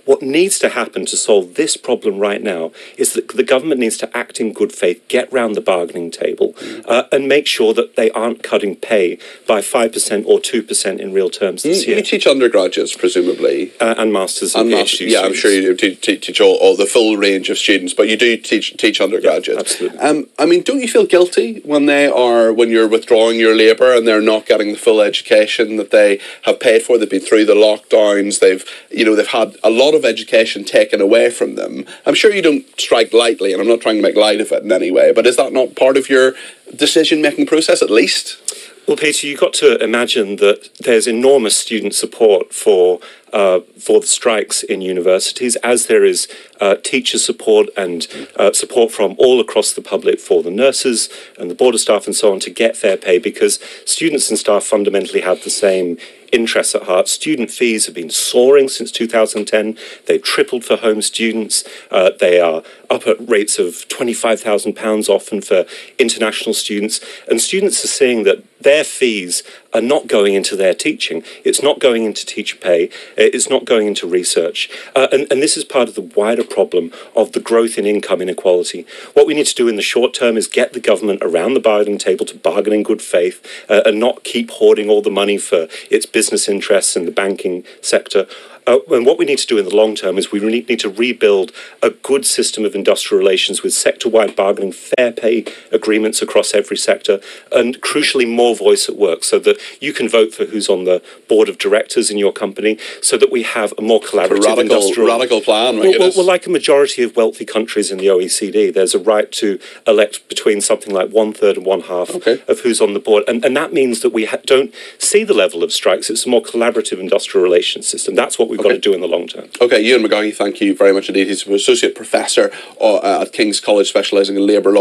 What needs to happen to solve this problem right now is that the government needs to act in good faith, get round the bargaining table, and make sure that they aren't cutting pay by 5% or 2% in real terms this year. You teach undergraduates, presumably. And masters and PhD students. Yeah, I'm sure you teach all the full range of students, but you do teach undergraduates. Yeah, absolutely. I mean, don't you feel guilty when you're withdrawing your labour and they're not getting the full education that they have paid for? They've been through the lockdowns. They've had a lot of education taken away from them. I'm sure you don't strike lightly, and I'm not trying to make light of it in any way, but is that not part of your decision-making process, at least? Well, Peter, you've got to imagine that there's enormous student support for the strikes in universities, as there is teacher support and support from all across the public for the nurses and the border staff and so on to get fair pay, because students and staff fundamentally have the same interests at heart. Student fees have been soaring since 2010. They've tripled for home students. They are up at rates of £25,000 often for international students. And students are seeing that their fees are not going into their teaching. It's not going into teacher pay. It's not going into research. And this is part of the wider problem of the growth in income inequality. What we need to do in the short term is get the government around the bargaining table to bargain in good faith and not keep hoarding all the money for its business interests in the banking sector. And what we need to do in the long term is we need to rebuild a good system of industrial relations with sector-wide bargaining, fair pay agreements across every sector, and crucially more voice at work, so that you can vote for who's on the board of directors in your company, so that we have a more collaborative radical plan. Well, like a majority of wealthy countries in the OECD, there's a right to elect between something like 1/3 and 1/2 of who's on the board, and that means that we don't see the level of strikes. It's a more collaborative industrial relations system. That's what we've got to do in the long term. Okay, Ewan McGaughey, thank you very much indeed. He's an Associate Professor at King's College, specialising in labour law.